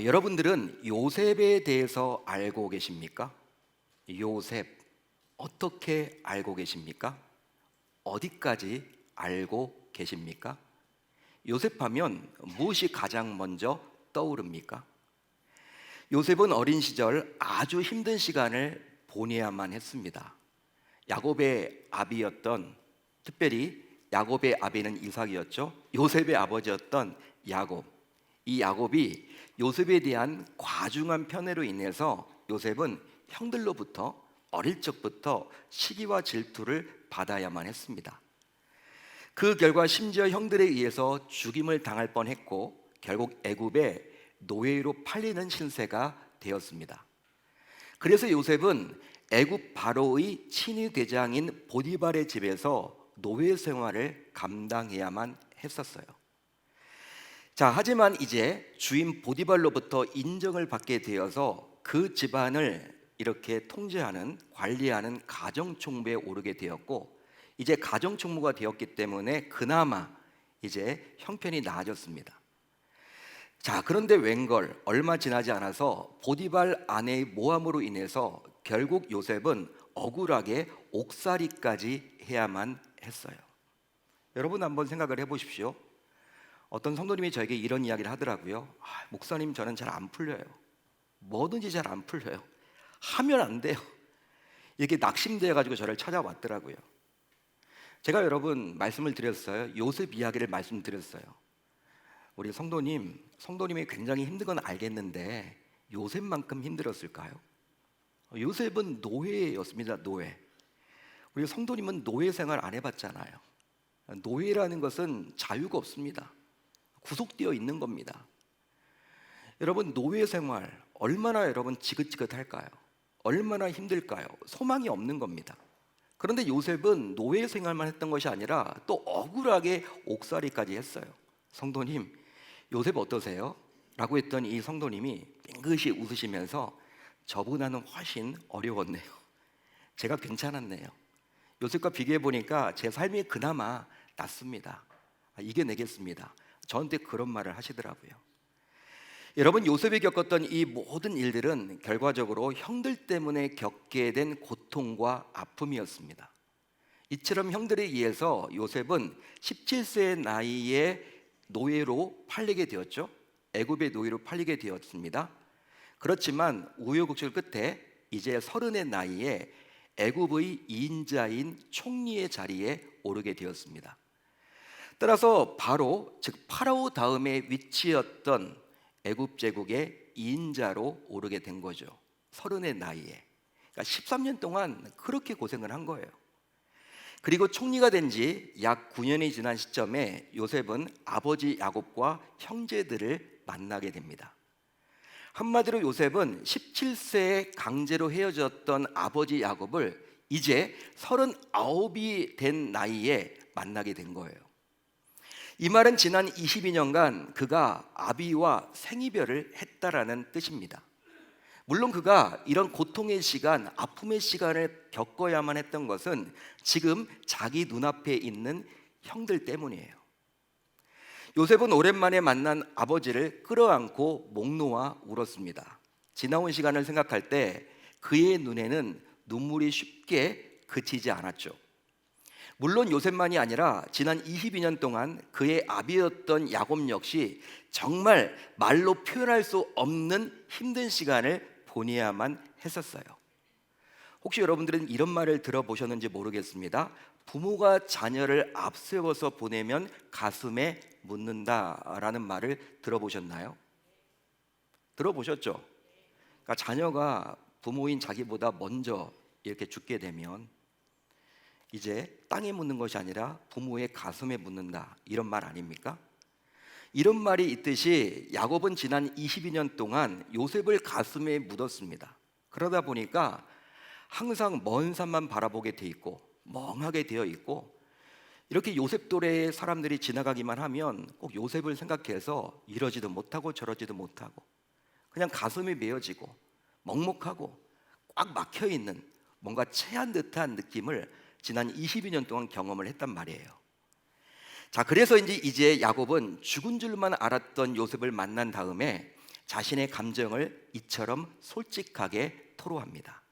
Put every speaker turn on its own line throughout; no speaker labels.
여러분들은 요셉에 대해서 알고 계십니까? 요셉 어떻게 알고 계십니까? 어디까지 알고 계십니까? 요셉하면 무엇이 가장 먼저 떠오릅니까? 요셉은 어린 시절 아주 힘든 시간을 보내야만 했습니다. 야곱의 아비였던, 특별히 야곱의 아비는 이삭이었죠. 요셉의 아버지였던 야곱. 이 야곱이 요셉에 대한 과중한 편애로 인해서 요셉은 형들로부터 어릴 적부터 시기와 질투를 받아야만 했습니다. 그 결과 심지어 형들에 의해서 죽임을 당할 뻔했고 결국 애굽의 노예로 팔리는 신세가 되었습니다. 그래서 요셉은 애굽 바로의 친위 대장인 보디발의 집에서 노예 생활을 감당해야만 했었어요. 하지만 이제 주인 보디발로부터 인정을 받게 되어서 그 집안을 이렇게 통제하는, 관리하는 가정총무에 오르게 되었고, 이제 가정총무가 되었기 때문에 그나마 이제 형편이 나아졌습니다. 그런데 웬걸 얼마 지나지 않아서 보디발 아내의 모함으로 인해서 결국 요셉은 억울하게 옥살이까지 해야만 했어요. 여러분 한번 생각을 해보십시오. 어떤 성도님이 저에게 이런 이야기를 하더라고요. 목사님, 저는 잘 안 풀려요. 뭐든지 잘 안 풀려요. 하면 안 돼요. 이렇게 낙심되어 가지고 저를 찾아왔더라고요. 제가 여러분 말씀을 드렸어요. 요셉 이야기를 말씀드렸어요. 우리 성도님이 굉장히 힘든 건 알겠는데 요셉만큼 힘들었을까요? 요셉은 노예였습니다. 노예. 우리 성도님은 노예 생활 안 해봤잖아요. 노예라는 것은 자유가 없습니다. 구속되어 있는 겁니다. 여러분, 노예 생활 얼마나 여러분 지긋지긋할까요? 얼마나 힘들까요? 소망이 없는 겁니다. 그런데 요셉은 노예 생활만 했던 것이 아니라 또 억울하게 옥살이까지 했어요. 성도님, 요셉 어떠세요? 라고 했더니 이 성도님이 빙긋이 웃으시면서 저보다는 훨씬 어려웠네요. 제가 괜찮았네요. 요셉과 비교해 보니까 제 삶이 그나마 낫습니다. 이겨내겠습니다. 저한테 그런 말을 하시더라고요. 여러분, 요셉이 겪었던 이 모든 일들은 결과적으로 형들 때문에 겪게 된 고통과 아픔이었습니다. 이처럼 형들에 의해서 요셉은 17세의 나이에 노예로 팔리게 되었죠. 애굽의 노예로 팔리게 되었습니다. 그렇지만 우여곡절 끝에 이제 30의 나이에 애굽의 2인자인 총리의 자리에 오르게 되었습니다. 따라서 바로 즉 파라오 다음에 위치였던 애굽 제국의 2인자로 오르게 된 거죠. 30의 나이에. 그러니까 13년 동안 그렇게 고생을 한 거예요. 그리고 총리가 된 지 약 9년이 지난 시점에 요셉은 아버지 야곱과 형제들을 만나게 됩니다. 한마디로 요셉은 17세에 강제로 헤어졌던 아버지 야곱을 이제 39이 된 나이에 만나게 된 거예요. 이 말은 지난 22년간 그가 아비와 생이별을 했다라는 뜻입니다. 물론 그가 이런 고통의 시간, 아픔의 시간을 겪어야만 했던 것은 지금 자기 눈앞에 있는 형들 때문이에요. 요셉은 오랜만에 만난 아버지를 끌어안고 목 놓아 울었습니다. 지나온 시간을 생각할 때 그의 눈에는 눈물이 쉽게 그치지 않았죠. 물론 요셉만이 아니라 지난 22년 동안 그의 아비였던 야곱 역시 정말 말로 표현할 수 없는 힘든 시간을 보내야만 했었어요. 혹시 여러분들은 이런 말을 들어보셨는지 모르겠습니다. 부모가 자녀를 앞세워서 보내면 가슴에 묻는다라는 말을 들어보셨나요? 들어보셨죠? 그러니까 자녀가 부모인 자기보다 먼저 이렇게 죽게 되면 이제 땅에 묻는 것이 아니라 부모의 가슴에 묻는다, 이런 말 아닙니까? 이런 말이 있듯이 야곱은 지난 22년 동안 요셉을 가슴에 묻었습니다. 그러다 보니까 항상 먼 산만 바라보게 돼 있고 멍하게 되어 있고, 이렇게 요셉 또래의 사람들이 지나가기만 하면 꼭 요셉을 생각해서 이러지도 못하고 저러지도 못하고 그냥 가슴이 메어지고 먹먹하고 꽉 막혀 있는 뭔가 체한 듯한 느낌을 지난 22년 동안 경험을 했단 말이에요. 그래서 이제 야곱은 죽은 줄만 알았던 요셉을 만난 다음에 자신의 감정을 이처럼 솔직하게 토로합니다.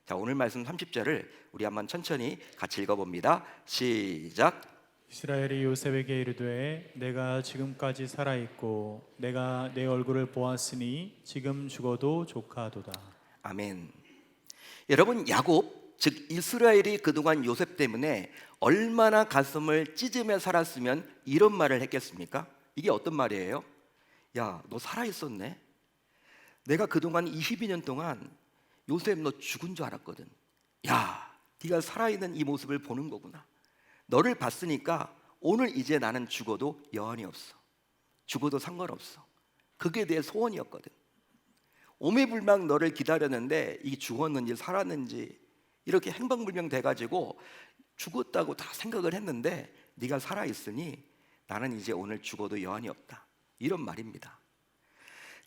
자, 오늘 말씀 30절을 우리 한번 천천히 같이 읽어봅니다. 시작.
이스라엘이 요셉에게 이르되 내가 지금까지 살아있고 내가 내 얼굴을 보았으니 지금 죽어도 조카도다.
아멘. 여러분, 야곱, 즉 이스라엘이 그동안 요셉 때문에 얼마나 가슴을 찢으며 살았으면 이런 말을 했겠습니까? 이게 어떤 말이에요? 야, 너 살아있었네? 내가 그동안 22년 동안 요셉 너 죽은 줄 알았거든. 야, 네가 살아있는 이 모습을 보는 거구나. 너를 봤으니까 오늘 이제 나는 죽어도 여한이 없어. 죽어도 상관없어. 그게 내 소원이었거든. 오매불망 너를 기다렸는데 이게 죽었는지 살았는지 이렇게 행방불명 돼가지고 죽었다고 다 생각을 했는데 네가 살아있으니 나는 이제 오늘 죽어도 여한이 없다. 이런 말입니다.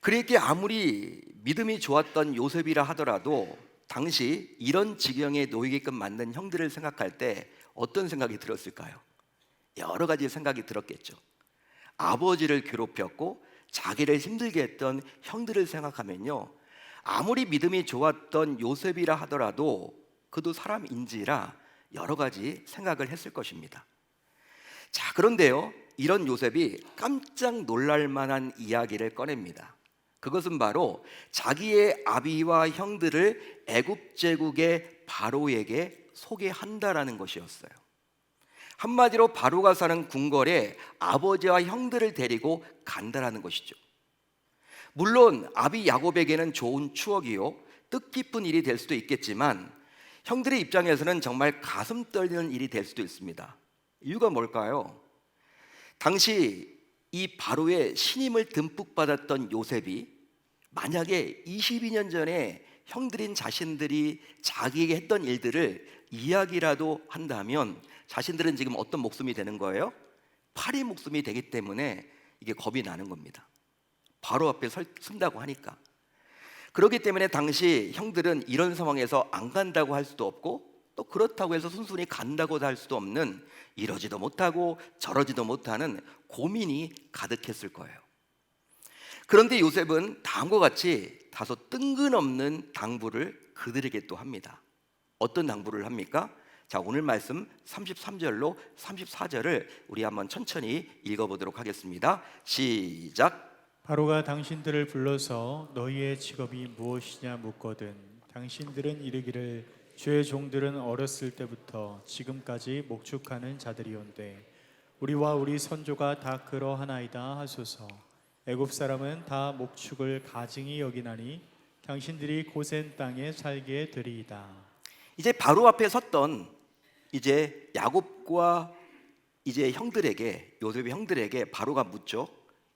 그러니까 아무리 믿음이 좋았던 요셉이라 하더라도 당시 이런 지경에 놓이게끔 만든 형들을 생각할 때 어떤 생각이 들었을까요? 여러 가지 생각이 들었겠죠. 아버지를 괴롭혔고 자기를 힘들게 했던 형들을 생각하면요, 아무리 믿음이 좋았던 요셉이라 하더라도 그도 사람인지라 여러 가지 생각을 했을 것입니다. 자, 그런데요, 이런 요셉이 깜짝 놀랄 만한 이야기를 꺼냅니다. 그것은 바로 자기의 아비와 형들을 애굽 제국의 바로에게 소개한다라는 것이었어요. 한마디로 바로가 사는 궁궐에 아버지와 형들을 데리고 간다라는 것이죠. 물론 아비 야곱에게는 좋은 추억이요, 뜻깊은 일이 될 수도 있겠지만 형들의 입장에서는 정말 가슴 떨리는 일이 될 수도 있습니다. 이유가 뭘까요? 당시 이 바로의 신임을 듬뿍 받았던 요셉이 만약에 22년 전에 형들인 자신들이 자기에게 했던 일들을 이야기라도 한다면 자신들은 지금 어떤 목숨이 되는 거예요? 파리 목숨이 되기 때문에 이게 겁이 나는 겁니다. 바로 앞에 쓴다고 하니까. 그렇기 때문에 당시 형들은 이런 상황에서 안 간다고 할 수도 없고 또 그렇다고 해서 순순히 간다고 할 수도 없는, 이러지도 못하고 저러지도 못하는 고민이 가득했을 거예요. 그런데 요셉은 다음과 같이 다소 뜬금없는 당부를 그들에게 또 합니다. 어떤 당부를 합니까? 자, 오늘 말씀 33절로 34절을 우리 한번 천천히 읽어보도록 하겠습니다. 시작.
바로가 당신들을 불러서 너희의 직업이 무엇이냐 묻거든 당신들은 이르기를 주의 종들은 어렸을 때부터 지금까지 목축하는 자들이온데 우리와 우리 선조가 다 그러하나이다 하소서. 애굽 사람은 다 목축을 가증히 여기나니 당신들이 고센 땅에 살게 되리이다.
이제 바로 앞에 섰던 이제 야곱과 이제 형들에게, 요셉의 형들에게 바로가 묻죠.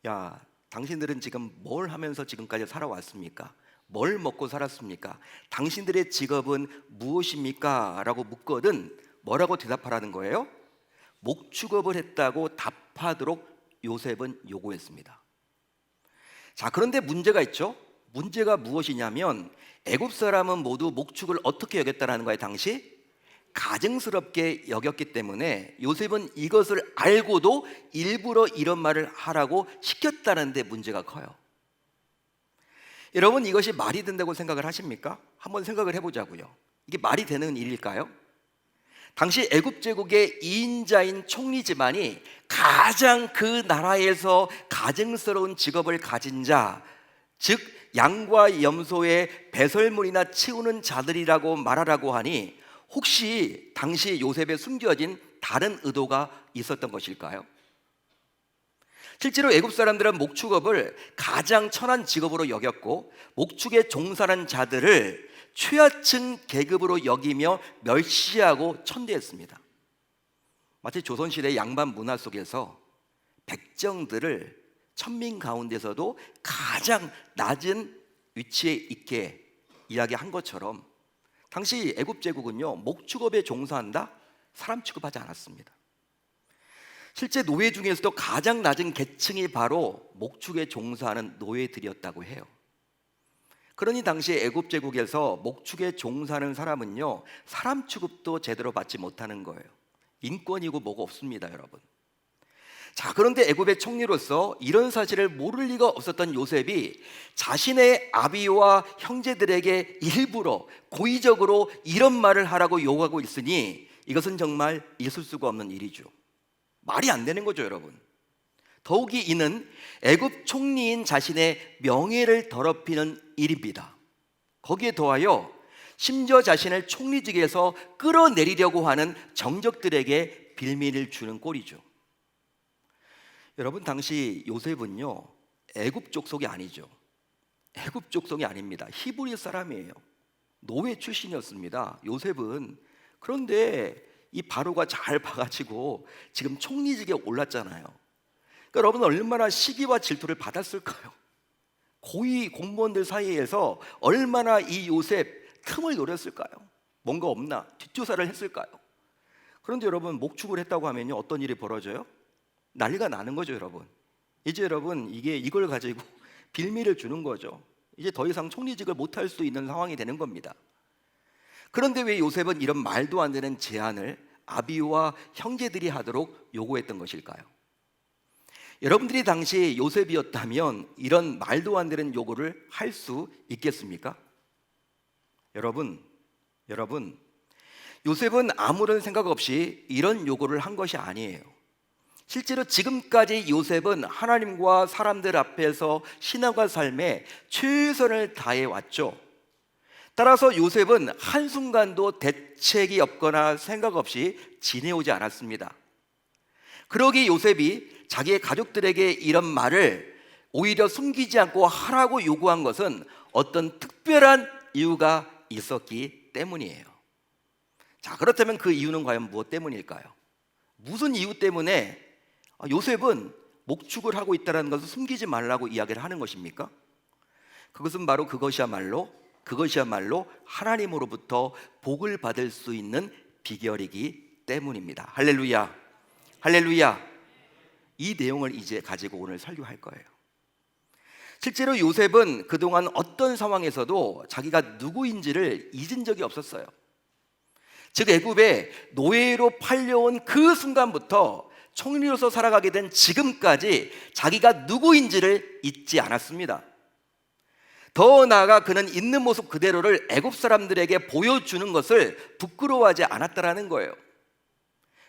야, 당신들은 지금 뭘 하면서 지금까지 살아왔습니까? 뭘 먹고 살았습니까? 당신들의 직업은 무엇입니까? 라고 묻거든 뭐라고 대답하라는 거예요? 목축업을 했다고 답하도록 요셉은 요구했습니다. 자, 그런데 문제가 있죠. 문제가 무엇이냐면 애굽 사람은 모두 목축을 어떻게 여겼다라는 거예요? 당시 가증스럽게 여겼기 때문에 요셉은 이것을 알고도 일부러 이런 말을 하라고 시켰다는 데 문제가 커요. 여러분, 이것이 말이 된다고 생각을 하십니까? 한번 생각을 해보자고요. 이게 말이 되는 일일까요? 당시 애굽 제국의 2인자인 총리 집안이 가장 그 나라에서 가증스러운 직업을 가진 자, 즉 양과 염소의 배설물이나 치우는 자들이라고 말하라고 하니 혹시 당시 요셉에 숨겨진 다른 의도가 있었던 것일까요? 실제로 애굽 사람들은 목축업을 가장 천한 직업으로 여겼고 목축에 종사하는 자들을 최하층 계급으로 여기며 멸시하고 천대했습니다. 마치 조선시대 양반 문화 속에서 백정들을 천민 가운데서도 가장 낮은 위치에 있게 이야기한 것처럼 당시 애굽 제국은요, 목축업에 종사한다? 사람 취급하지 않았습니다. 실제 노예 중에서도 가장 낮은 계층이 바로 목축에 종사하는 노예들이었다고 해요. 그러니 당시 애굽 제국에서 목축에 종사하는 사람은요, 사람 취급도 제대로 받지 못하는 거예요. 인권이고 뭐가 없습니다, 여러분. 자, 그런데 애굽의 총리로서 이런 사실을 모를 리가 없었던 요셉이 자신의 아비와 형제들에게 일부러 고의적으로 이런 말을 하라고 요구하고 있으니 이것은 정말 있을 수가 없는 일이죠. 말이 안 되는 거죠, 여러분. 더욱이 이는 애굽 총리인 자신의 명예를 더럽히는 일입니다. 거기에 더하여 심지어 자신을 총리직에서 끌어내리려고 하는 정적들에게 빌미를 주는 꼴이죠. 여러분, 당시 요셉은요, 애굽 족속이 아니죠. 애굽 족속이 아닙니다. 히브리 사람이에요. 노예 출신이었습니다, 요셉은. 그런데 이 바로가 잘 봐가지고 지금 총리직에 올랐잖아요. 그러니까 여러분, 얼마나 시기와 질투를 받았을까요? 고위 공무원들 사이에서 얼마나 이 요셉 틈을 노렸을까요? 뭔가 없나 뒷조사를 했을까요? 그런데 여러분, 목축을 했다고 하면요, 어떤 일이 벌어져요? 난리가 나는 거죠, 여러분. 이제 여러분, 이걸 가지고 빌미를 주는 거죠. 이제 더 이상 총리직을 못할 수 있는 상황이 되는 겁니다. 그런데 왜 요셉은 이런 말도 안 되는 제안을 아비와 형제들이 하도록 요구했던 것일까요? 여러분들이 당시 요셉이었다면 이런 말도 안 되는 요구를 할 수 있겠습니까? 여러분, 요셉은 아무런 생각 없이 이런 요구를 한 것이 아니에요. 실제로 지금까지 요셉은 하나님과 사람들 앞에서 신앙과 삶에 최선을 다해 왔죠. 따라서 요셉은 한순간도 대책이 없거나 생각 없이 지내오지 않았습니다. 그러기에 요셉이 자기의 가족들에게 이런 말을 오히려 숨기지 않고 하라고 요구한 것은 어떤 특별한 이유가 있었기 때문이에요. 자, 그렇다면 그 이유는 과연 무엇 때문일까요? 무슨 이유 때문에 요셉은 목축을 하고 있다는 것을 숨기지 말라고 이야기를 하는 것입니까? 그것은 바로 그것이야말로 하나님으로부터 복을 받을 수 있는 비결이기 때문입니다. 할렐루야, 할렐루야. 이 내용을 이제 가지고 오늘 설교할 거예요. 실제로 요셉은 그동안 어떤 상황에서도 자기가 누구인지를 잊은 적이 없었어요. 즉, 애굽에 노예로 팔려온 그 순간부터 총리로서 살아가게 된 지금까지 자기가 누구인지를 잊지 않았습니다. 더 나아가 그는 있는 모습 그대로를 애굽 사람들에게 보여주는 것을 부끄러워하지 않았다라는 거예요.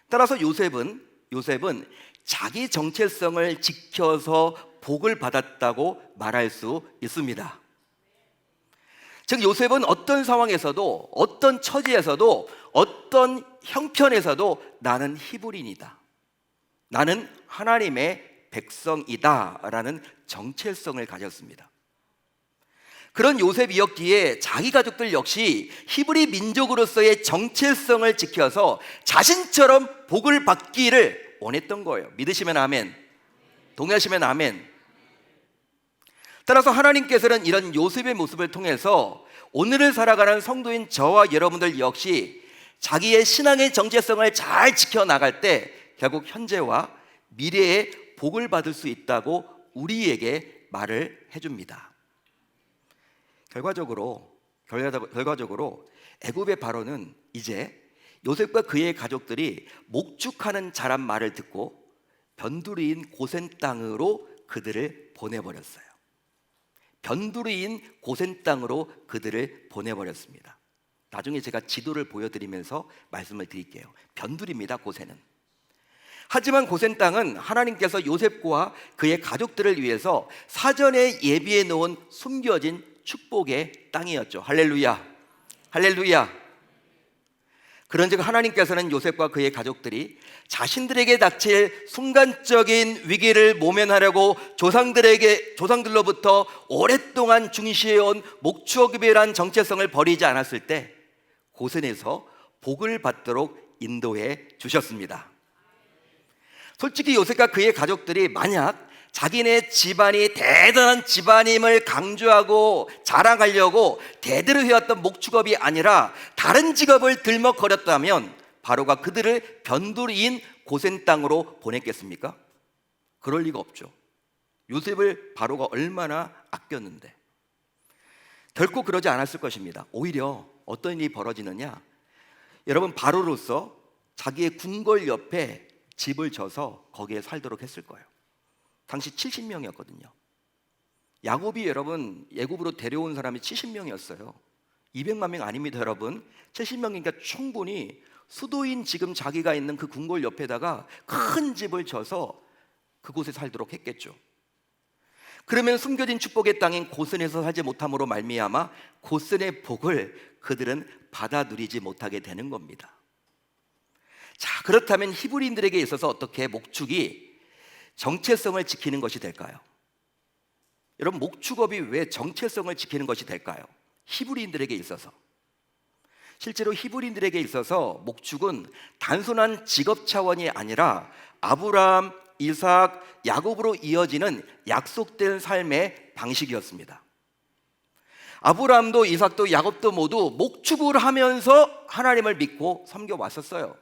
따라서 요셉은 자기 정체성을 지켜서 복을 받았다고 말할 수 있습니다. 즉, 요셉은 어떤 상황에서도, 어떤 처지에서도, 어떤 형편에서도 나는 히브리인이다, 나는 하나님의 백성이다 라는 정체성을 가졌습니다. 그런 요셉이었기에 자기 가족들 역시 히브리 민족으로서의 정체성을 지켜서 자신처럼 복을 받기를 원했던 거예요. 믿으시면 아멘, 동의하시면 아멘. 따라서 하나님께서는 이런 요셉의 모습을 통해서 오늘을 살아가는 성도인 저와 여러분들 역시 자기의 신앙의 정체성을 잘 지켜나갈 때 결국 현재와 미래에 복을 받을 수 있다고 우리에게 말을 해줍니다. 결과적으로 애굽의 바로는 이제 요셉과 그의 가족들이 목축하는 자란 말을 듣고 변두리인 고센 땅으로 그들을 보내버렸어요. 변두리인 고센 땅으로 그들을 보내버렸습니다. 나중에 제가 지도를 보여드리면서 말씀을 드릴게요. 변두리입니다, 고센은. 하지만 고센 땅은 하나님께서 요셉과 그의 가족들을 위해서 사전에 예비해 놓은 숨겨진 축복의 땅이었죠. 할렐루야, 할렐루야. 그런즉 하나님께서는 요셉과 그의 가족들이 자신들에게 닥칠 순간적인 위기를 모면하려고 조상들로부터 오랫동안 중시해온 목축업이란 정체성을 버리지 않았을 때 고센에서 복을 받도록 인도해 주셨습니다. 솔직히 요셉과 그의 가족들이 만약 자기네 집안이 대단한 집안임을 강조하고 자랑하려고 대대로 해왔던 목축업이 아니라 다른 직업을 들먹거렸다면 바로가 그들을 변두리인 고센 땅으로 보냈겠습니까? 그럴 리가 없죠. 요셉을 바로가 얼마나 아꼈는데. 결코 그러지 않았을 것입니다. 오히려 어떤 일이 벌어지느냐, 여러분, 바로로서 자기의 궁궐 옆에 집을 져서 거기에 살도록 했을 거예요. 당시 70명이었거든요. 야곱이 여러분 애굽으로 데려온 사람이 70명이었어요. 200만 명 아닙니다, 여러분. 70명이니까 충분히 수도인 지금 자기가 있는 그 궁궐 옆에다가 큰 집을 져서 그곳에 살도록 했겠죠. 그러면 숨겨진 축복의 땅인 고센에서 살지 못함으로 말미암아 고센의 복을 그들은 받아 누리지 못하게 되는 겁니다. 자, 그렇다면 히브리인들에게 있어서 어떻게 목축이 정체성을 지키는 것이 될까요? 여러분, 목축업이 왜 정체성을 지키는 것이 될까요? 히브리인들에게 있어서. 실제로 히브리인들에게 있어서 목축은 단순한 직업 차원이 아니라 아브라함, 이삭, 야곱으로 이어지는 약속된 삶의 방식이었습니다. 아브라함도 이삭도 야곱도 모두 목축을 하면서 하나님을 믿고 섬겨왔었어요.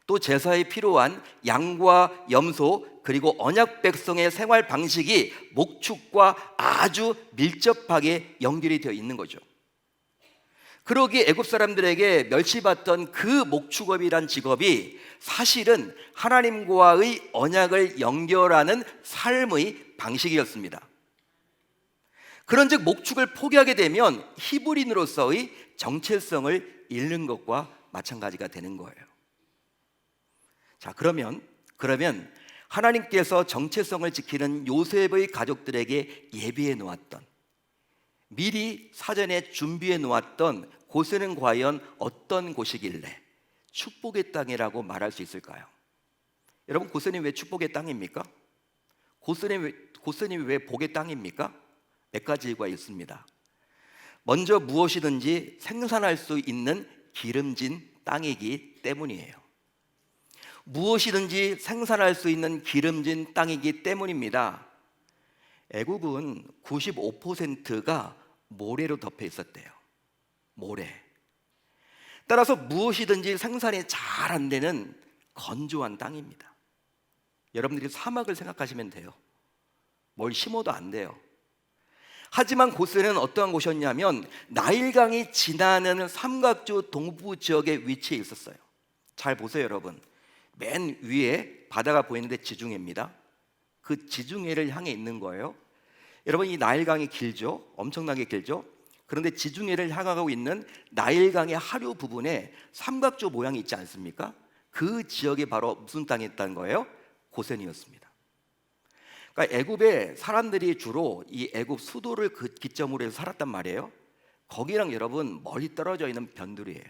또 제사에 필요한 양과 염소 그리고 언약 백성의 생활 방식이 목축과 아주 밀접하게 연결이 되어 있는 거죠. 그러기에 애굽 사람들에게 멸시받던 그 목축업이란 직업이 사실은 하나님과의 언약을 연결하는 삶의 방식이었습니다. 그런즉 목축을 포기하게 되면 히브리인으로서의 정체성을 잃는 것과 마찬가지가 되는 거예요. 자, 그러면 하나님께서 정체성을 지키는 요셉의 가족들에게 예비해 놓았던, 미리 사전에 준비해 놓았던 고센은 과연 어떤 곳이길래 축복의 땅이라고 말할 수 있을까요? 여러분, 고센이 왜 축복의 땅입니까? 고센이 왜 복의 땅입니까? 몇 가지 이유가 있습니다. 먼저 무엇이든지 생산할 수 있는 기름진 땅이기 때문이에요. 무엇이든지 생산할 수 있는 기름진 땅이기 때문입니다. 애굽은 95%가 모래로 덮여 있었대요. 모래. 따라서 무엇이든지 생산이 잘 안 되는 건조한 땅입니다. 여러분들이 사막을 생각하시면 돼요. 뭘 심어도 안 돼요. 하지만 고센은 어떠한 곳이었냐면 나일강이 지나는 삼각주 동부 지역에 위치해 있었어요. 잘 보세요, 여러분. 맨 위에 바다가 보이는데 지중해입니다. 그 지중해를 향해 있는 거예요. 여러분, 이 나일강이 길죠? 엄청나게 길죠? 그런데 지중해를 향하고 있는 나일강의 하류 부분에 삼각조 모양이 있지 않습니까? 그 지역이 바로 무슨 땅이 있다는 거예요? 고센이었습니다. 그러니까 애굽의 사람들이 주로 이 애굽 수도를 그 기점으로 해서 살았단 말이에요. 거기랑 여러분 멀리 떨어져 있는 변두리예요.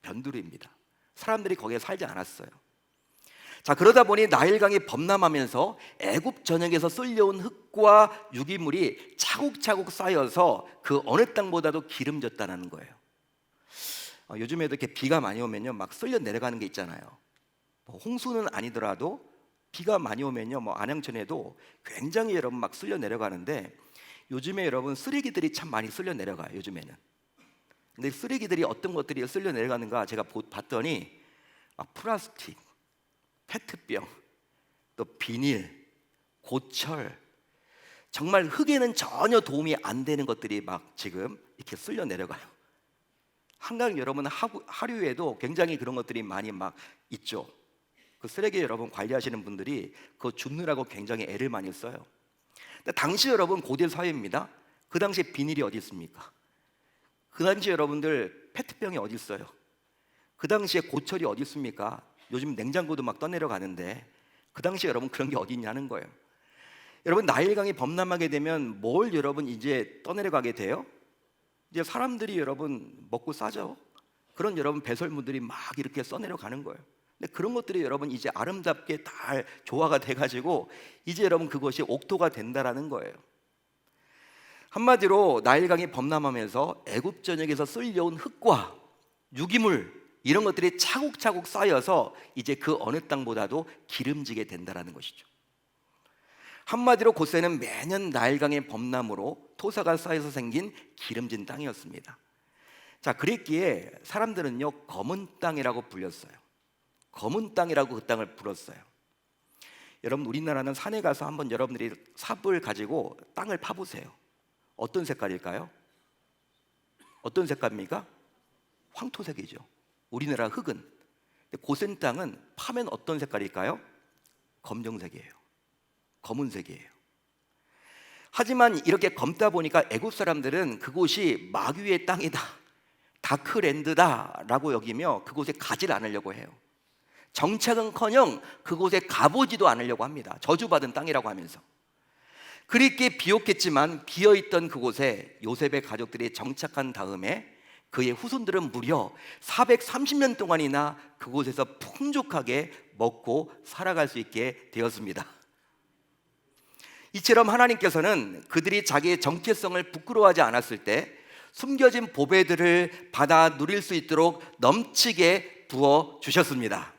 변두리입니다. 사람들이 거기에 살지 않았어요. 자, 그러다 보니 나일강이 범람하면서 애굽 전역에서 쓸려온 흙과 유기물이 차곡차곡 쌓여서 그 어느 땅보다도 기름졌다는 거예요. 요즘에도 이렇게 비가 많이 오면요, 막 쓸려 내려가는 게 있잖아요. 홍수는 아니더라도 비가 많이 오면요, 안양천에도 굉장히 여러분 막 쓸려 내려가는데, 요즘에 여러분 쓰레기들이 참 많이 쓸려 내려가요. 요즘에는. 근데 쓰레기들이 어떤 것들이 쓸려 내려가는가 제가 봤더니 플라스틱, 페트병, 또 비닐, 고철, 정말 흙에는 전혀 도움이 안 되는 것들이 막 지금 이렇게 쓸려 내려가요. 한강 여러분 하류에도 굉장히 그런 것들이 많이 막 있죠. 그 쓰레기 여러분 관리하시는 분들이 그거 줍느라고 굉장히 애를 많이 써요. 근데 당시 여러분 고대 사회입니다. 그 당시에 비닐이 어디 있습니까? 그 당시 여러분들 페트병이 어디 있어요? 그 당시에 고철이 어디 있습니까? 요즘 냉장고도 막 떠내려가는데 그 당시에 여러분 그런 게 어디 있냐는 거예요. 여러분, 나일강이 범람하게 되면 뭘 여러분 이제 떠내려가게 돼요? 이제 사람들이 여러분 먹고 싸죠. 그런 여러분 배설물들이 막 이렇게 써내려가는 거예요. 근데 그런 것들이 여러분 이제 아름답게 다 조화가 돼가지고 이제 여러분 그것이 옥토가 된다라는 거예요. 한마디로 나일강이 범람하면서 애굽 전역에서 쓸려온 흙과 유기물, 이런 것들이 차곡차곡 쌓여서 이제 그 어느 땅보다도 기름지게 된다라는 것이죠. 한마디로 고센은 매년 나일강의 범람으로 토사가 쌓여서 생긴 기름진 땅이었습니다. 자, 그랬기에 사람들은요 검은 땅이라고 불렸어요. 검은 땅이라고 그 땅을 불렀어요. 여러분, 우리나라는 산에 가서 한번 여러분들이 삽을 가지고 땅을 파보세요. 어떤 색깔일까요? 어떤 색깔입니까? 황토색이죠. 우리나라 흙은. 근데 고센 땅은 파면 어떤 색깔일까요? 검정색이에요. 검은색이에요. 하지만 이렇게 검다 보니까 애굽 사람들은 그곳이 마귀의 땅이다, 다크랜드다라고 여기며 그곳에 가지 않으려고 해요. 정착은커녕 그곳에 가보지도 않으려고 합니다. 저주받은 땅이라고 하면서. 그렇게 비옥했지만 비어있던 그곳에 요셉의 가족들이 정착한 다음에 그의 후손들은 무려 430년 동안이나 그곳에서 풍족하게 먹고 살아갈 수 있게 되었습니다. 이처럼 하나님께서는 그들이 자기의 정체성을 부끄러워하지 않았을 때 숨겨진 보배들을 받아 누릴 수 있도록 넘치게 부어 주셨습니다.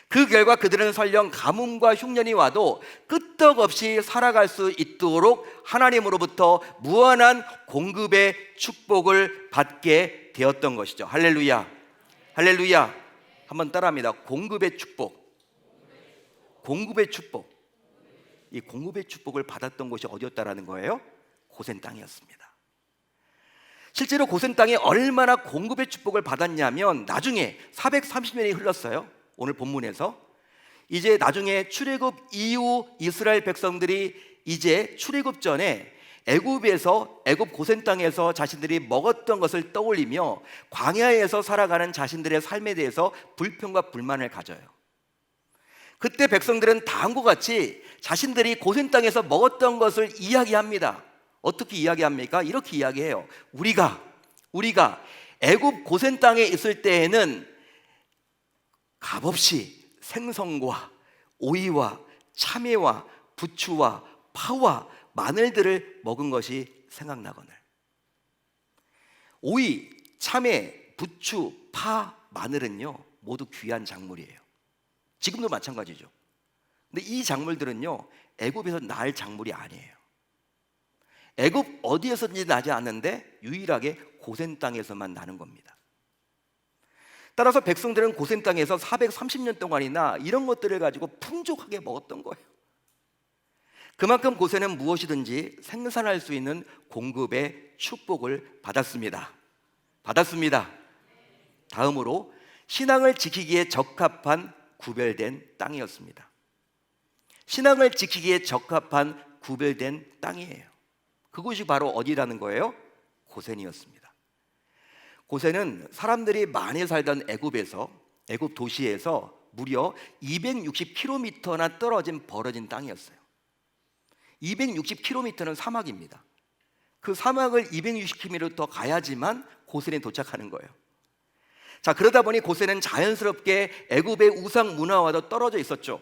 그 결과 그들은 설령 가뭄과 흉년이 와도 끄떡없이 살아갈 수 있도록 하나님으로부터 무한한 공급의 축복을 받게 되었던 것이죠. 할렐루야, 할렐루야. 한번 따라합니다. 공급의 축복, 공급의 축복. 이 공급의 축복을 받았던 곳이 어디였다라는 거예요? 고센 땅이었습니다. 실제로 고센 땅에 얼마나 공급의 축복을 받았냐면 나중에 430년이 흘렀어요. 오늘 본문에서 이제 나중에 출애굽 이후 이스라엘 백성들이 이제 출애굽 전에 애굽 고센 땅에서 자신들이 먹었던 것을 떠올리며 광야에서 살아가는 자신들의 삶에 대해서 불평과 불만을 가져요. 그때 백성들은 다음과 같이 자신들이 고센 땅에서 먹었던 것을 이야기합니다. 어떻게 이야기합니까? 이렇게 이야기해요. 우리가 애굽 고센 땅에 있을 때에는 값없이 생선과 오이와 참외와 부추와 파와 마늘들을 먹은 것이 생각나거늘. 오이, 참외, 부추, 파, 마늘은요 모두 귀한 작물이에요. 지금도 마찬가지죠. 근데 이 작물들은요 애굽에서 날 작물이 아니에요. 애굽 어디에서든지 나지 않는데 유일하게 고센 땅에서만 나는 겁니다. 따라서 백성들은 고센 땅에서 430년 동안이나 이런 것들을 가지고 풍족하게 먹었던 거예요. 그만큼 고센은 무엇이든지 생산할 수 있는 공급의 축복을 받았습니다. 다음으로 신앙을 지키기에 적합한 구별된 땅이었습니다. 신앙을 지키기에 적합한 구별된 땅이에요. 그곳이 바로 어디라는 거예요? 고센이었습니다. 고센은 사람들이 많이 살던 애굽 도시에서 무려 260km나 떨어진 벌어진 땅이었어요. 260km는 사막입니다. 그 사막을 260km 가야지만 고센에 도착하는 거예요. 자, 그러다 보니 고센은 자연스럽게 애굽의 우상 문화와도 떨어져 있었죠.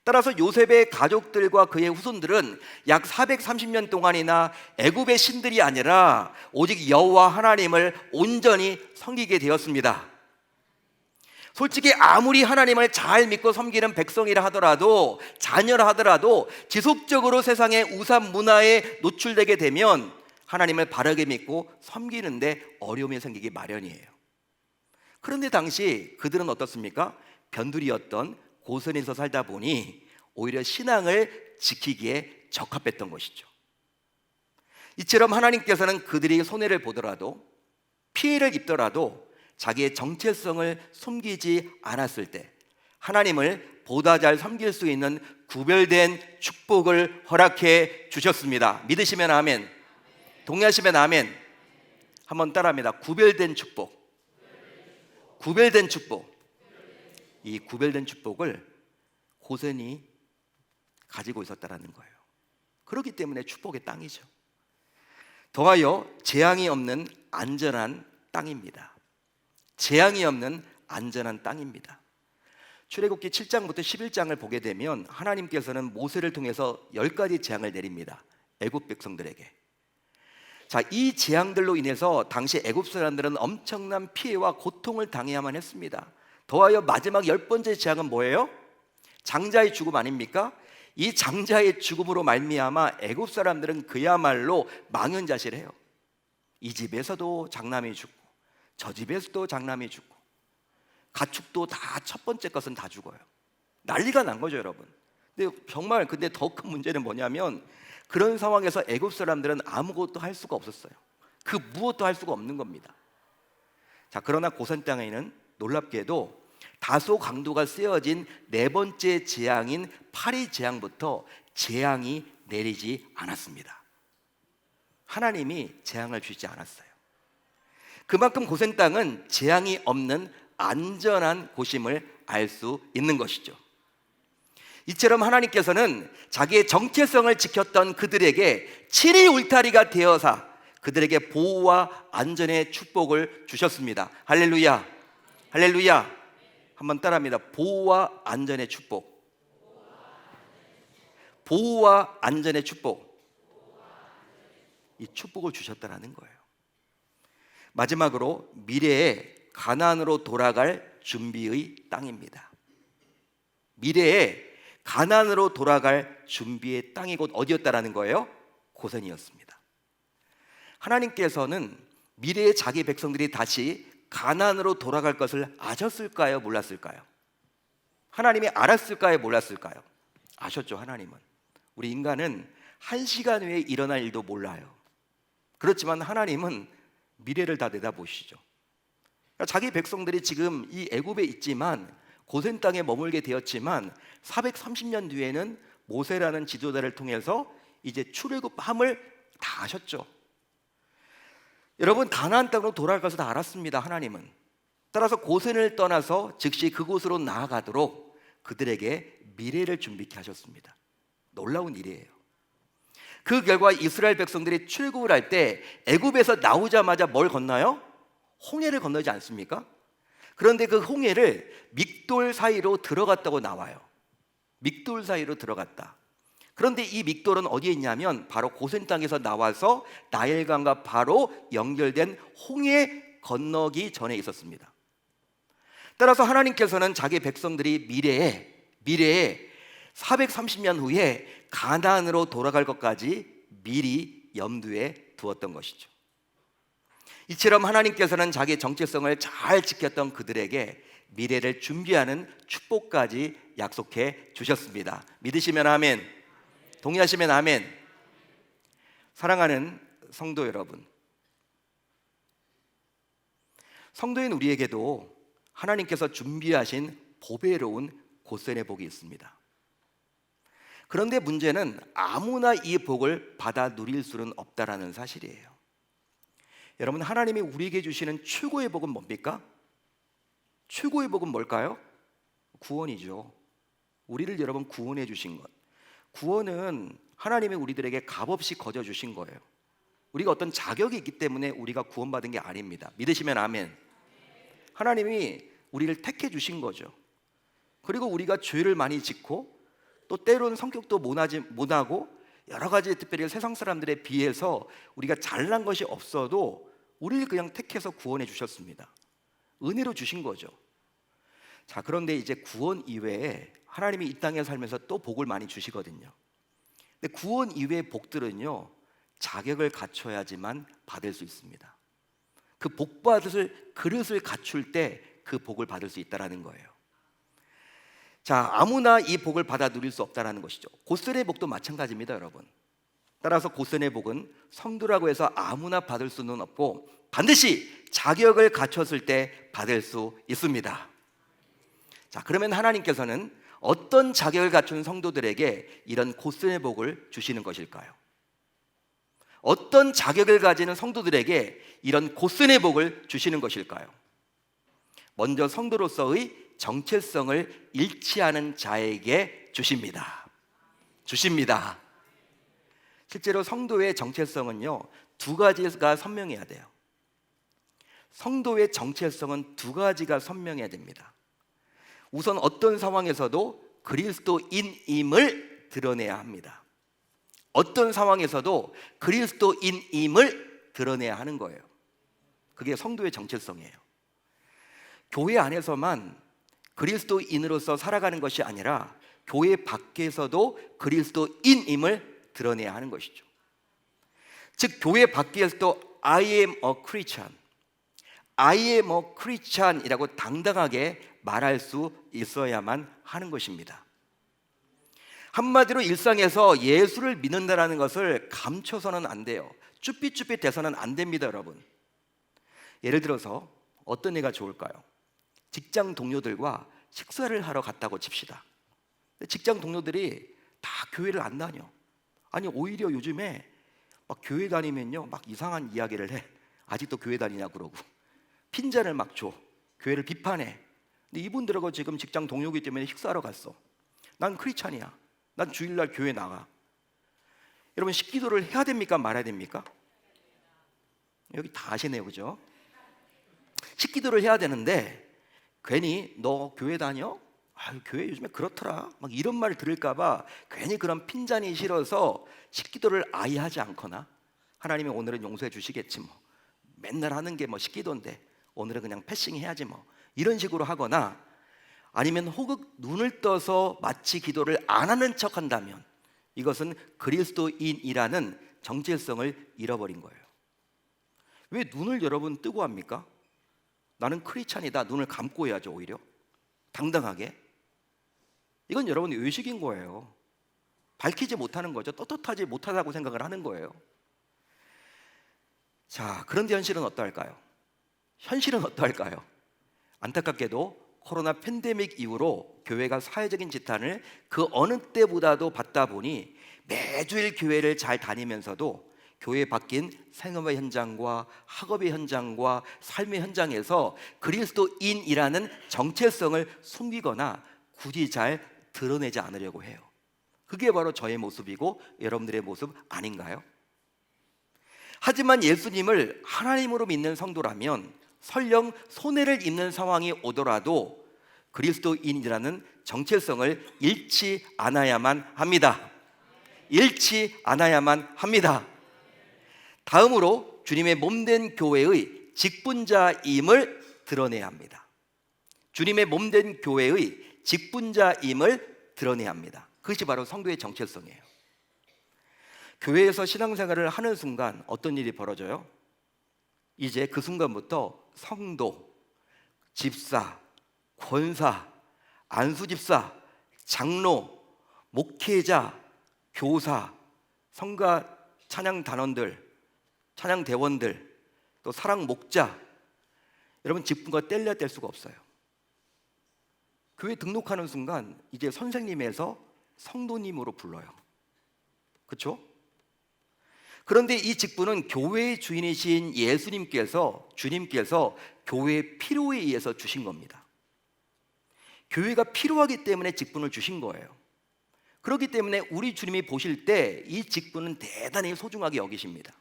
따라서 요셉의 가족들과 그의 후손들은 약 430년 동안이나 애굽의 신들이 아니라 오직 여호와 하나님을 온전히 섬기게 되었습니다. 솔직히 아무리 하나님을 잘 믿고 섬기는 백성이라 하더라도, 자녀라 하더라도 지속적으로 세상의 우상 문화에 노출되게 되면 하나님을 바르게 믿고 섬기는데 어려움이 생기기 마련이에요. 그런데 당시 그들은 어떻습니까? 변두리였던 고센에서 살다 보니 오히려 신앙을 지키기에 적합했던 것이죠. 이처럼 하나님께서는 그들이 손해를 보더라도, 피해를 입더라도 자기의 정체성을 숨기지 않았을 때 하나님을 보다 잘 섬길 수 있는 구별된 축복을 허락해 주셨습니다. 믿으시면 아멘, 동의하시면 아멘. 한번 따라합니다. 구별된 축복. 구별된 축복. 이 구별된 축복을 고센이 가지고 있었다는 거예요. 그렇기 때문에 축복의 땅이죠. 더하여 재앙이 없는 안전한 땅입니다. 재앙이 없는 안전한 땅입니다. 출애굽기 7장부터 11장을 보게 되면 하나님께서는 모세를 통해서 10가지 재앙을 내립니다. 애굽 백성들에게. 자, 이 재앙들로 인해서 당시 애굽 사람들은 엄청난 피해와 고통을 당해야만 했습니다. 더하여 마지막 10번째 재앙은 뭐예요? 장자의 죽음 아닙니까? 이 장자의 죽음으로 말미암아 애굽 사람들은 그야말로 망연자실해요. 이 집에서도 장남이 죽고 저 집에서도 장남이 죽고 가축도 다 첫 번째 것은 다 죽어요. 난리가 난 거죠, 여러분. 근데 정말 더 큰 문제는 뭐냐면 그런 상황에서 애굽 사람들은 아무것도 할 수가 없었어요. 그 무엇도 할 수가 없는 겁니다. 자, 그러나 고센 땅에는 놀랍게도 다소 강도가 세어진 네 번째 재앙인 파리 재앙부터 재앙이 내리지 않았습니다. 하나님이 재앙을 주지 않았어요. 그만큼 고센 땅은 재앙이 없는 안전한 곳임을 알 수 있는 것이죠. 이처럼 하나님께서는 자기의 정체성을 지켰던 그들에게 7일 울타리가 되어서 그들에게 보호와 안전의 축복을 주셨습니다. 할렐루야, 할렐루야. 한번 따라합니다. 보호와 안전의 축복. 보호와 안전의 축복. 이 축복을 주셨다는 거예요. 마지막으로 미래에 가나안으로 돌아갈 준비의 땅입니다. 미래에 가나안으로 돌아갈 준비의 땅이 곧 어디였다라는 거예요? 고센이었습니다. 하나님께서는 미래의 자기 백성들이 다시 가나안으로 돌아갈 것을 아셨을까요? 몰랐을까요? 하나님이 알았을까요? 몰랐을까요? 아셨죠. 하나님은. 우리 인간은 1시간 후에 일어날 일도 몰라요. 그렇지만 하나님은 미래를 다 내다보시죠. 그러니까 자기 백성들이 지금 이 애굽에 있지만 고센 땅에 머물게 되었지만 430년 뒤에는 모세라는 지도자를 통해서 이제 출애굽함을 다 아셨죠. 여러분, 가나안 땅으로 돌아갈 것을 다 알았습니다. 하나님은. 따라서 고센을 떠나서 즉시 그곳으로 나아가도록 그들에게 미래를 준비케 하셨습니다. 놀라운 일이에요. 그 결과 이스라엘 백성들이 출애굽을 할 때 애굽에서 나오자마자 뭘 건너요? 홍해를 건너지 않습니까? 그런데 그 홍해를 믹돌 사이로 들어갔다고 나와요. 믹돌 사이로 들어갔다. 그런데 이 믹돌은 어디에 있냐면 바로 고센 땅에서 나와서 나일강과 바로 연결된 홍해 건너기 전에 있었습니다. 따라서 하나님께서는 자기 백성들이 미래에 430년 후에 가나안으로 돌아갈 것까지 미리 염두에 두었던 것이죠. 이처럼 하나님께서는 자기 정체성을 잘 지켰던 그들에게 미래를 준비하는 축복까지 약속해 주셨습니다. 믿으시면 아멘, 동의하시면 아멘. 사랑하는 성도 여러분, 성도인 우리에게도 하나님께서 준비하신 보배로운 고센의 복이 있습니다. 그런데 문제는 아무나 이 복을 받아 누릴 수는 없다라는 사실이에요. 여러분, 하나님이 우리에게 주시는 최고의 복은 뭡니까? 최고의 복은 뭘까요? 구원이죠. 우리를 여러분 구원해 주신 것. 구원은 하나님이 우리들에게 값없이 거저 주신 거예요. 우리가 어떤 자격이 있기 때문에 우리가 구원받은 게 아닙니다. 믿으시면 아멘. 하나님이 우리를 택해 주신 거죠. 그리고 우리가 죄를 많이 짓고 또 때로는 성격도 모나고 여러 가지 특별히 세상 사람들에 비해서 우리가 잘난 것이 없어도 우리를 그냥 택해서 구원해 주셨습니다. 은혜로 주신 거죠. 자, 그런데 이제 구원 이외에 하나님이 이 땅에 살면서 또 복을 많이 주시거든요. 근데 구원 이외의 복들은요, 자격을 갖춰야지만 받을 수 있습니다. 그 복 받을 그릇을 갖출 때 그 복을 받을 수 있다라는 거예요. 자, 아무나 이 복을 받아 누릴 수 없다라는 것이죠. 고센의 복도 마찬가지입니다, 여러분. 따라서 고센의 복은 성도라고 해서 아무나 받을 수는 없고 반드시 자격을 갖췄을 때 받을 수 있습니다. 자, 그러면 하나님께서는 어떤 자격을 갖춘 성도들에게 이런 고센의 복을 주시는 것일까요? 어떤 자격을 가지는 성도들에게 이런 고센의 복을 주시는 것일까요? 먼저 성도로서의 정체성을 잃지 않은 자에게 주십니다. 실제로 성도의 정체성은요, 두 가지가 선명해야 돼요. 성도의 정체성은 두 가지가 선명해야 됩니다. 우선 어떤 상황에서도 그리스도인임을 드러내야 합니다. 어떤 상황에서도 그리스도인임을 드러내야 하는 거예요. 그게 성도의 정체성이에요. 교회 안에서만 그리스도인으로서 살아가는 것이 아니라 교회 밖에서도 그리스도인임을 드러내야 하는 것이죠. 즉, 교회 밖에서도 I am a Christian, I am a Christian이라고 당당하게 말할 수 있어야만 하는 것입니다. 한마디로 일상에서 예수를 믿는다는 것을 감춰서는 안 돼요. 쭈삣쭈삣 돼서는 안 됩니다, 여러분. 예를 들어서 어떤 예가 좋을까요? 직장 동료들과 식사를 하러 갔다고 칩시다. 근데 직장 동료들이 다 교회를 안 다녀. 아니 오히려 요즘에 막 교회 다니면요 막 이상한 이야기를 해. 아직도 교회 다니냐 그러고 핀잔을 막 줘. 교회를 비판해. 근데 이분들하고 지금 직장 동료이기 때문에 식사하러 갔어. 난 크리스찬이야. 난 주일날 교회 나가. 여러분 식기도를 해야 됩니까 말아야 됩니까? 여기 다 아시네요, 그죠? 식기도를 해야 되는데 괜히 너 교회 다녀? 아, 교회 요즘에 그렇더라. 막 이런 말을 들을까봐 괜히 그런 핀잔이 싫어서 식기도를 아예 하지 않거나 하나님이 오늘은 용서해 주시겠지 뭐. 맨날 하는 게 뭐 식기도인데 오늘은 그냥 패싱 해야지 뭐. 이런 식으로 하거나 아니면 혹은 눈을 떠서 마치 기도를 안 하는 척 한다면 이것은 그리스도인이라는 정체성을 잃어버린 거예요. 왜 눈을 여러분 뜨고 합니까? 나는 크리스찬이다. 눈을 감고 해야죠. 오히려 당당하게. 이건 여러분 의식인 거예요. 밝히지 못하는 거죠. 떳떳하지 못하다고 생각을 하는 거예요. 자, 그런데 현실은 어떠할까요? 현실은 어떠할까요? 안타깝게도 코로나 팬데믹 이후로 교회가 사회적인 지탄을 그 어느 때보다도 받다 보니 매주일 교회를 잘 다니면서도 교회에 바뀐 생업의 현장과 학업의 현장과 삶의 현장에서 그리스도인이라는 정체성을 숨기거나 굳이 잘 드러내지 않으려고 해요. 그게 바로 저의 모습이고 여러분들의 모습 아닌가요? 하지만 예수님을 하나님으로 믿는 성도라면 설령 손해를 입는 상황이 오더라도 그리스도인이라는 정체성을 잃지 않아야만 합니다. 잃지 않아야만 합니다. 다음으로 주님의 몸된 교회의 직분자임을 드러내야 합니다. 주님의 몸된 교회의 직분자임을 드러내야 합니다. 그것이 바로 성도의 정체성이에요. 교회에서 신앙생활을 하는 순간 어떤 일이 벌어져요? 이제 그 순간부터 성도, 집사, 권사, 안수집사, 장로, 목회자, 교사, 성가 찬양 단원들, 찬양 대원들, 또 사랑 목자, 여러분 직분과 뗄래야 뗄 수가 없어요. 교회 등록하는 순간 이제 선생님에서 성도님으로 불러요. 그렇죠? 그런데 이 직분은 교회의 주인이신 주님께서 교회의 필요에 의해서 주신 겁니다. 교회가 필요하기 때문에 직분을 주신 거예요. 그렇기 때문에 우리 주님이 보실 때 이 직분은 대단히 소중하게 여기십니다.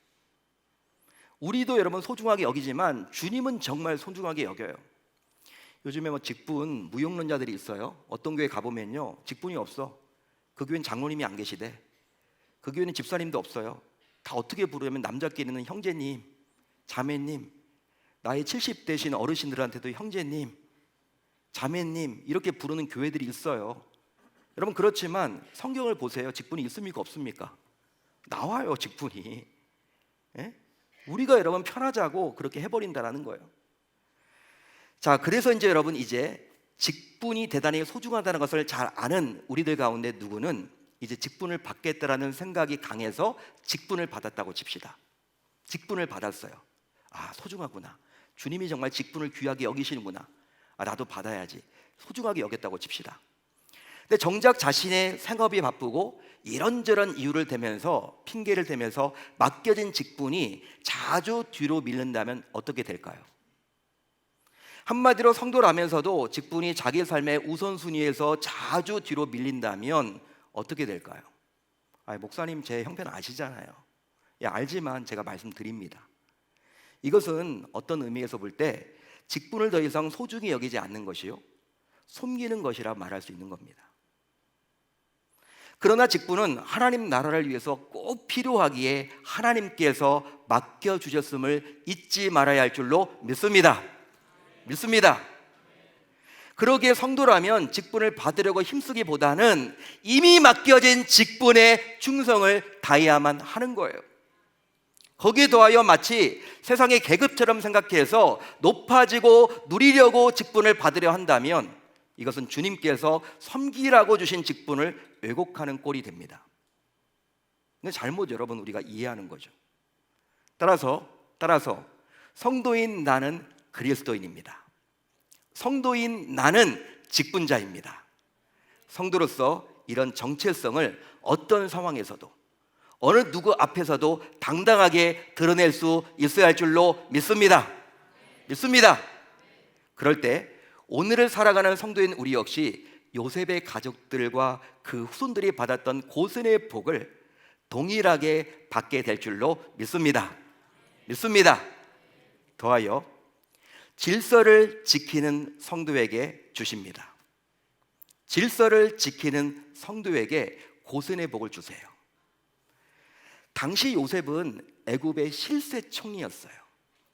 우리도 여러분 소중하게 여기지만 주님은 정말 소중하게 여겨요. 요즘에 뭐 직분 무용론자들이 있어요. 어떤 교회 가보면요 직분이 없어. 그 교회는 장로님이 안 계시대. 그 교회는 집사님도 없어요. 다 어떻게 부르냐면 남자끼리는 형제님, 자매님, 나이 70 되신 어르신들한테도 형제님, 자매님 이렇게 부르는 교회들이 있어요. 여러분 그렇지만 성경을 보세요. 직분이 있습니까 없습니까? 나와요 직분이. 예? 우리가 여러분 편하자고 그렇게 해버린다라는 거예요. 자, 그래서 이제 여러분 이제 직분이 대단히 소중하다는 것을 잘 아는 우리들 가운데 누구는 이제 직분을 받겠다라는 생각이 강해서 직분을 받았다고 칩시다. 직분을 받았어요. 아, 소중하구나. 주님이 정말 직분을 귀하게 여기시는구나. 아, 나도 받아야지. 소중하게 여겼다고 칩시다. 근데 정작 자신의 생업이 바쁘고 이런저런 이유를 대면서 핑계를 대면서 맡겨진 직분이 자주 뒤로 밀린다면 어떻게 될까요? 한마디로 성도라면서도 직분이 자기 삶의 우선순위에서 자주 뒤로 밀린다면 어떻게 될까요? 아, 목사님 제 형편 아시잖아요. 예, 알지만 제가 말씀드립니다. 이것은 어떤 의미에서 볼 때 직분을 더 이상 소중히 여기지 않는 것이요 숨기는 것이라 말할 수 있는 겁니다. 그러나 직분은 하나님 나라를 위해서 꼭 필요하기에 하나님께서 맡겨주셨음을 잊지 말아야 할 줄로 믿습니다. 그러기에 성도라면 직분을 받으려고 힘쓰기보다는 이미 맡겨진 직분에 충성을 다해야만 하는 거예요. 거기에 더하여 마치 세상의 계급처럼 생각해서 높아지고 누리려고 직분을 받으려 한다면 이것은 주님께서 섬기라고 주신 직분을 왜곡하는 꼴이 됩니다. 근데 잘못 여러분 우리가 이해하는 거죠. 따라서 성도인 나는 그리스도인입니다. 성도인 나는 직분자입니다. 성도로서 이런 정체성을 어떤 상황에서도 어느 누구 앞에서도 당당하게 드러낼 수 있어야 할 줄로 믿습니다. 그럴 때 오늘을 살아가는 성도인 우리 역시 요셉의 가족들과 그 후손들이 받았던 고생의 복을 동일하게 받게 될 줄로 믿습니다. 더하여 질서를 지키는 성도에게 주십니다. 질서를 지키는 성도에게 고생의 복을 주세요. 당시 요셉은 애굽의 실세총리였어요.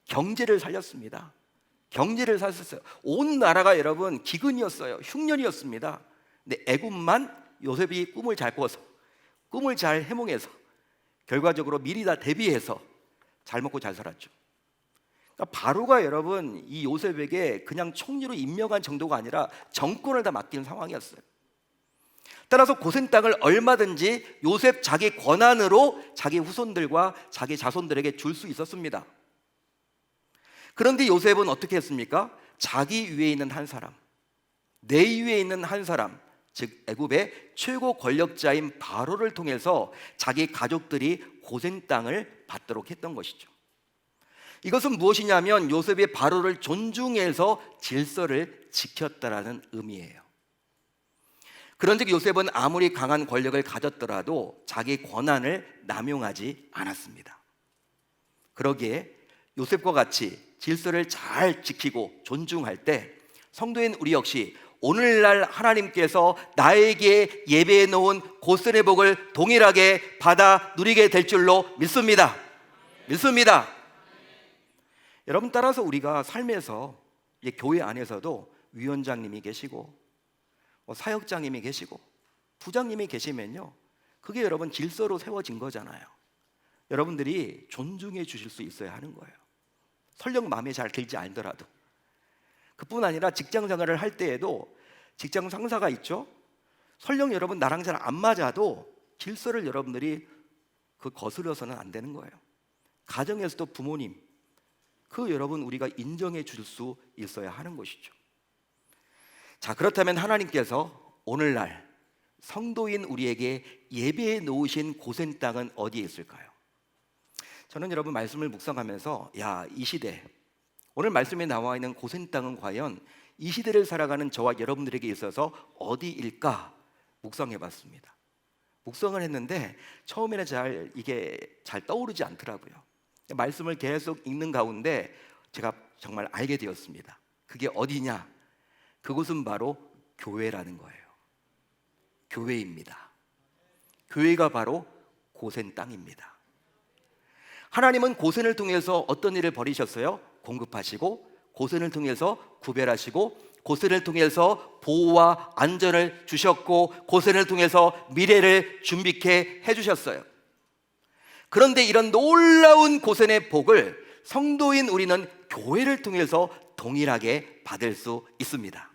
경제를 살렸습니다. 온 나라가 여러분 기근이었어요. 흉년이었습니다. 근데 애굽만 요셉이 꿈을 잘 꿔서, 꿈을 잘 해몽해서, 결과적으로 미리 다 대비해서 잘 먹고 잘 살았죠. 그러니까 바로가 여러분 이 요셉에게 그냥 총리로 임명한 정도가 아니라 정권을 다 맡기는 상황이었어요. 따라서 고센 땅을 얼마든지 요셉 자기 권한으로 자기 후손들과 자기 자손들에게 줄 수 있었습니다. 그런데 요셉은 어떻게 했습니까? 자기 위에 있는 한 사람, 내 위에 있는 한 사람, 즉 애굽의 최고 권력자인 바로를 통해서 자기 가족들이 고센 땅을 받도록 했던 것이죠. 이것은 무엇이냐면 요셉이 바로를 존중해서 질서를 지켰다라는 의미예요. 그런즉 요셉은 아무리 강한 권력을 가졌더라도 자기 권한을 남용하지 않았습니다. 그러기에 요셉과 같이 질서를 잘 지키고 존중할 때 성도인 우리 역시 오늘날 하나님께서 나에게 예배해 놓은 고센의 복을 동일하게 받아 누리게 될 줄로 믿습니다. 여러분, 따라서 우리가 삶에서 교회 안에서도 위원장님이 계시고 사역장님이 계시고 부장님이 계시면요, 그게 여러분 질서로 세워진 거잖아요. 여러분들이 존중해 주실 수 있어야 하는 거예요. 설령 마음에 잘 들지 않더라도. 그뿐 아니라 직장 생활을 할 때에도 직장 상사가 있죠. 설령 여러분 나랑 잘 안 맞아도 질서를 여러분들이 거스려서는 안 되는 거예요. 가정에서도 부모님, 여러분 우리가 인정해 줄 수 있어야 하는 것이죠. 자, 그렇다면 하나님께서 오늘날 성도인 우리에게 예배해 놓으신 고센 땅은 어디에 있을까요? 저는 여러분 말씀을 묵상하면서 이 시대, 오늘 말씀에 나와 있는 고센 땅은 과연 이 시대를 살아가는 저와 여러분들에게 있어서 어디일까 묵상해 봤습니다. 묵상을 했는데 처음에는 이게 잘 떠오르지 않더라고요. 말씀을 계속 읽는 가운데 제가 정말 알게 되었습니다. 그게 어디냐? 그곳은 바로 교회라는 거예요. 교회입니다. 교회가 바로 고센 땅입니다. 하나님은 고센을 통해서 어떤 일을 벌이셨어요? 공급하시고, 고센을 통해서 구별하시고, 고센을 통해서 보호와 안전을 주셨고, 고센을 통해서 미래를 준비케 해주셨어요. 그런데 이런 놀라운 고센의 복을 성도인 우리는 교회를 통해서 동일하게 받을 수 있습니다.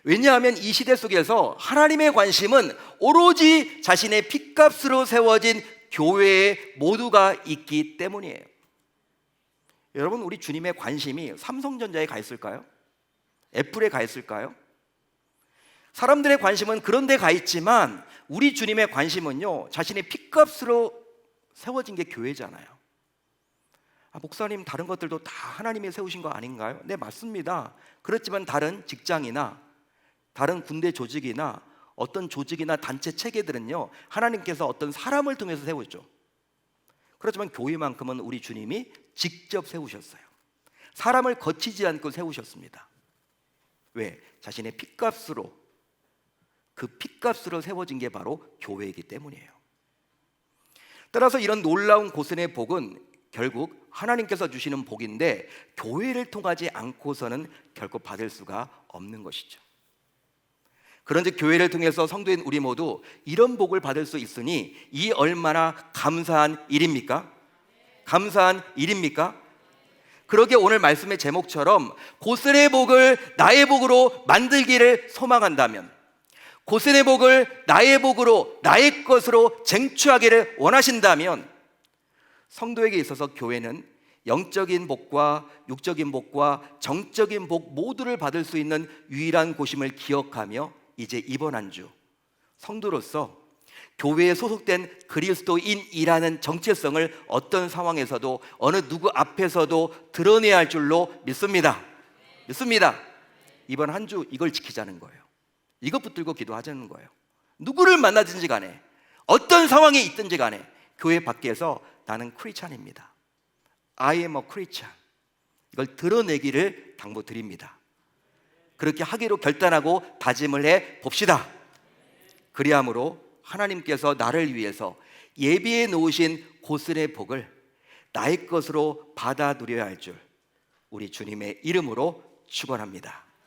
왜냐하면 이 시대 속에서 하나님의 관심은 오로지 자신의 핏값으로 세워진 교회에 모두가 있기 때문이에요. 여러분, 우리 주님의 관심이 삼성전자에 가 있을까요? 애플에 가 있을까요? 사람들의 관심은 그런 데 가 있지만 우리 주님의 관심은요, 자신의 핏값으로 세워진 게 교회잖아요. 목사님, 다른 것들도 다 하나님이 세우신 거 아닌가요? 네, 맞습니다. 그렇지만 다른 직장이나 다른 군대 조직이나 어떤 조직이나 단체 체계들은요, 하나님께서 어떤 사람을 통해서 세우죠. 그렇지만 교회만큼은 우리 주님이 직접 세우셨어요. 사람을 거치지 않고 세우셨습니다. 왜? 자신의 핏값으로, 그 핏값으로 세워진 게 바로 교회이기 때문이에요. 따라서 이런 놀라운 고센의 복은 결국 하나님께서 주시는 복인데 교회를 통하지 않고서는 결코 받을 수가 없는 것이죠. 그런즉 교회를 통해서 성도인 우리 모두 이런 복을 받을 수 있으니 이 얼마나 감사한 일입니까? 감사한 일입니까? 그러기에 오늘 말씀의 제목처럼 고센의 복을 나의 복으로 만들기를 소망한다면, 고센의 복을 나의 복으로, 나의 것으로 쟁취하기를 원하신다면, 성도에게 있어서 교회는 영적인 복과 육적인 복과 정적인 복 모두를 받을 수 있는 유일한 곳임을 기억하며 이제 이번 한 주 성도로서 교회에 소속된 그리스도인이라는 정체성을 어떤 상황에서도 어느 누구 앞에서도 드러내야 할 줄로 믿습니다. 이번 한 주 이걸 지키자는 거예요. 이것 붙들고 기도하자는 거예요. 누구를 만나든지 간에 어떤 상황에 있든지 간에 교회 밖에서 나는 크리스찬입니다. I am a Christian. 이걸 드러내기를 당부드립니다. 그렇게 하기로 결단하고 다짐을 해 봅시다. 그리함으로 하나님께서 나를 위해서 예비해 놓으신 고슬의 복을 나의 것으로 받아 누려야 할 줄 우리 주님의 이름으로 축원합니다.